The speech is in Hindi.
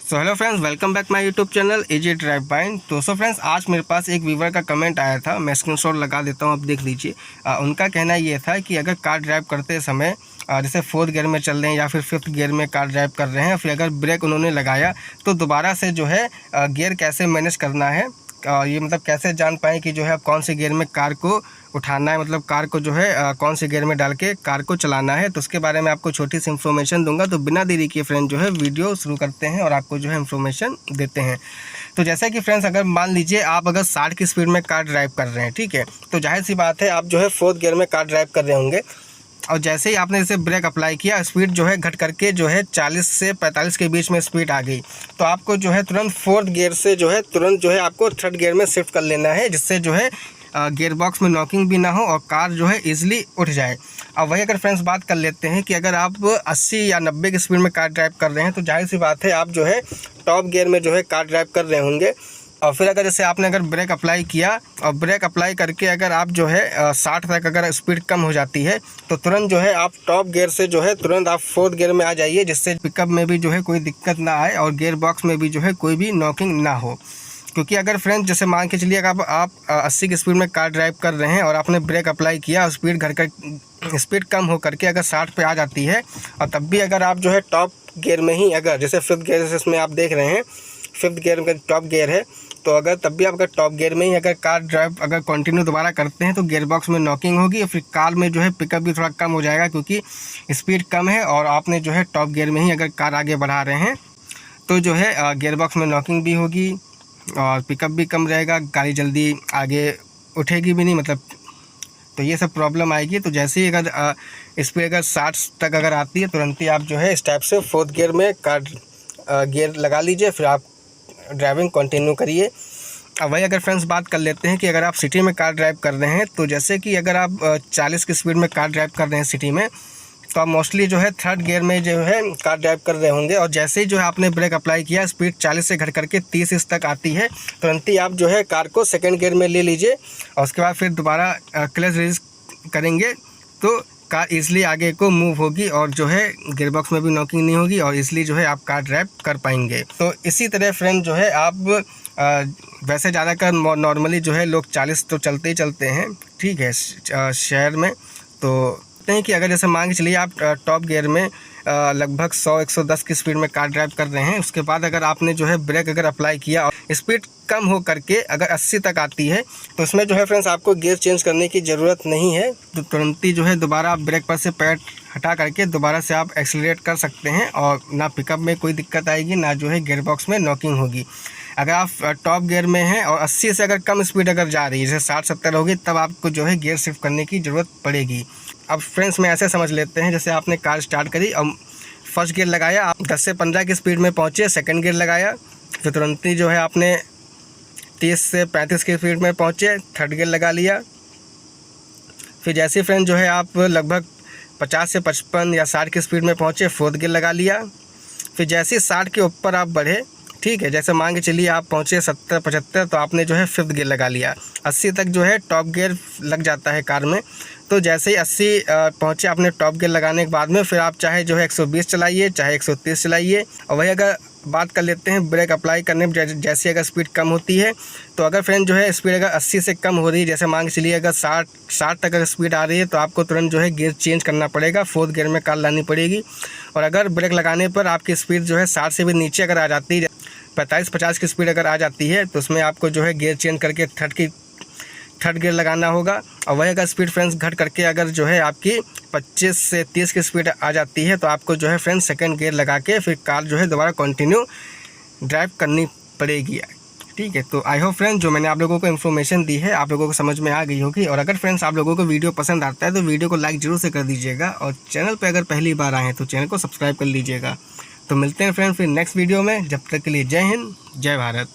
So hello friends, welcome back my YouTube channel easy drive bye. तो फ्रेंड्स, आज मेरे पास एक व्यूवर का कमेंट आया था, मैं स्क्रीनशॉट लगा देता हूँ, आप देख लीजिए। उनका कहना ये था कि अगर कार ड्राइव करते समय जैसे फोर्थ गियर में चल रहे हैं या फिर फिफ्थ गियर में कार ड्राइव कर रहे हैं, फिर अगर ब्रेक उन्होंने लगाया तो दोबारा से जो है गियर कैसे मैनेज करना है, ये मतलब कैसे जान पाएँ कि जो है अब कौन से गियर में कार को उठाना है, मतलब कार को जो है कौन से गियर में डाल के कार को चलाना है। तो उसके बारे में आपको छोटी सी इन्फॉर्मेशन दूंगा। तो बिना देरी किए फ्रेंड जो है वीडियो शुरू करते हैं और आपको जो है इन्फॉर्मेशन देते हैं। तो जैसा कि फ्रेंड्स, अगर मान लीजिए आप अगर 60 की स्पीड में कार ड्राइव कर रहे हैं, ठीक है, तो जाहिर सी बात है आप जो है फोर्थ गियर में कार ड्राइव कर रहे होंगे और जैसे ही आपने जैसे ब्रेक अप्लाई किया, स्पीड जो है घट करके जो है 40 से 45 के बीच में स्पीड आ गई, तो आपको जो है तुरंत फोर्थ गियर से जो है तुरंत जो है आपको थर्ड गियर में शिफ्ट कर लेना है, जिससे जो है गियर बॉक्स में नॉकिंग भी ना हो और कार जो है ईजिली उठ जाए। अब वही अगर फ्रेंड्स बात कर लेते हैं कि अगर आप 80 या 90 की स्पीड में कार ड्राइव कर रहे हैं, तो जाहिर सी बात है आप जो है टॉप गियर में जो है कार ड्राइव कर रहे होंगे। और फिर अगर जैसे आपने अगर ब्रेक अप्लाई किया और ब्रेक अप्लाई करके अगर आप जो है 60 तक अगर स्पीड कम हो जाती है, तो तुरंत जो है आप टॉप गियर से जो है तुरंत आप फोर्थ गियर में आ जाइए, जिससे पिकअप में भी जो है कोई दिक्कत ना आए और गियर बॉक्स में भी जो है कोई भी नॉकिंग ना हो। क्योंकि अगर फ्रेंड्स जैसे मान के चलिए अगर आप 80 की स्पीड में कार ड्राइव कर रहे हैं और आपने ब्रेक अप्लाई किया और स्पीड कम हो करके अगर 60 पे आ जाती है, और तब भी अगर आप जो है टॉप गियर में ही अगर जैसे फिफ्थ गियर, जैसे इसमें आप देख रहे हैं फिफ्थ गियर में टॉप गियर है, तो अगर तब भी आप अगर टॉप गियर में ही अगर कार ड्राइव अगर कंटिन्यू दोबारा करते हैं, तो गियर बॉक्स में नॉकिंग होगी और फिर कार में जो है पिकअप भी थोड़ा कम हो जाएगा, क्योंकि स्पीड कम है और आपने जो है टॉप गियर में ही अगर कार आगे बढ़ा रहे हैं, तो जो है गियर बॉक्स में नॉकिंग भी होगी और पिकअप भी कम रहेगा, गाड़ी जल्दी आगे उठेगी भी नहीं, मतलब तो ये सब प्रॉब्लम आएगी। तो जैसे ही अगर स्पीड अगर 60 तक अगर आती है, तुरंत ही आप जो है इस टाइप से फोर्थ गियर में कार गियर लगा लीजिए, फिर आप ड्राइविंग कंटिन्यू करिए। अब वही अगर फ्रेंड्स बात कर लेते हैं कि अगर आप सिटी में कार ड्राइव कर रहे हैं, तो जैसे कि अगर आप 40 की स्पीड में कार ड्राइव कर रहे हैं सिटी में, तो आप मोस्टली जो है थर्ड गियर में जो है कार ड्राइव कर रहे होंगे और जैसे ही जो है आपने ब्रेक अप्लाई किया, स्पीड 40 से घट करके 30 तक आती है, तुरंत ही आप जो है कार को सेकंड गियर में ले लीजिए और उसके बाद फिर दोबारा क्लच रिलीज करेंगे, तो कार ईजिली आगे को मूव होगी और जो है गियर बॉक्स में भी नॉकिंग नहीं होगी और ईजिली जो है आप कार ड्राइव कर पाएंगे। तो इसी तरह फ्रेंड जो है आप वैसे ज़्यादातर नॉर्मली जो है लोग 40 तो चलते ही चलते हैं, ठीक है, शहर में। तो हैं कि अगर जैसे मान के चलिए आप टॉप गियर में लगभग 100-110 की स्पीड में कार ड्राइव कर रहे हैं, उसके बाद अगर आपने जो है ब्रेक अगर अप्लाई किया और स्पीड कम हो करके अगर 80 तक आती है, तो इसमें जो है फ्रेंड्स आपको गियर चेंज करने की ज़रूरत नहीं है। तो तुरंत ही जो है दोबारा आप ब्रेक पर से पैर हटा करके दोबारा से आप एक्सीलरेट कर सकते हैं और ना पिकअप में कोई दिक्कत आएगी, ना जो है गियर बॉक्स में नॉकिंग होगी। अगर आप टॉप गियर में हैं और 80 से अगर कम स्पीड अगर जा रही है, जैसे 60-70 होगी, तब आपको जो है गियर शिफ्ट करने की ज़रूरत पड़ेगी। अब फ्रेंड्स में ऐसे समझ लेते हैं, जैसे आपने कार स्टार्ट करी और फर्स्ट गियर लगाया, आप 10 से 15 की स्पीड में पहुँचे, सेकंड गियर लगाया, फिर तुरंत ही जो है आपने 30 से 35 की स्पीड में पहुँचे, थर्ड गियर लगा लिया। फिर जैसे फ्रेंड जो है आप लगभग 50 से 55 या 60 की स्पीड में पहुँचे, फोर्थ गियर लगा लिया। फिर जैसे ही 60 के ऊपर आप बढ़े, ठीक है, जैसे मान के चलिए आप पहुँचे 70-75, तो आपने जो है फिफ्थ गियर लगा लिया। 80 तक जो है टॉप गियर लग जाता है कार में, तो जैसे ही 80 पहुँचे आपने टॉप गियर लगाने के बाद में, फिर आप चाहे जो है 120 चलाइए, चाहे 130 चलाइए। और वही अगर बात कर लेते हैं ब्रेक अप्लाई करने में, जैसे अगर स्पीड कम होती है, तो अगर फ्रेंड जो है स्पीड अगर 80 से कम हो रही है, जैसे मान के चलिए अगर 60 तक अगर स्पीड आ रही है, तो आपको तुरंत जो है गियर चेंज करना पड़ेगा, फोर्थ गियर में कार लानी पड़ेगी। और अगर ब्रेक लगाने पर आपकी स्पीड जो है 60 से भी नीचे अगर आ जाती है, 45-50 की स्पीड अगर आ जाती है, तो उसमें आपको जो है गियर चेंज करके थर्ड गियर लगाना होगा। और वही अगर स्पीड फ्रेंड्स घट करके अगर जो है आपकी 25 से 30 की स्पीड आ जाती है, तो आपको जो है फ्रेंड्स सेकंड गियर लगा के फिर कार जो है दोबारा कंटिन्यू ड्राइव करनी पड़ेगी, ठीक है। तो आई होप फ्रेंड्स जो मैंने आप लोगों को इन्फॉर्मेशन दी है आप लोगों को समझ में आ गई होगी। और अगर फ्रेंड्स आप लोगों को वीडियो पसंद आता है, तो वीडियो को लाइक जरूर से कर दीजिएगा और चैनल पर अगर पहली बार आए हैं तो चैनल को सब्सक्राइब कर लीजिएगा। तो मिलते हैं फ्रेंड्स फिर नेक्स्ट वीडियो में, जब तक के लिए जय हिंद, जय भारत।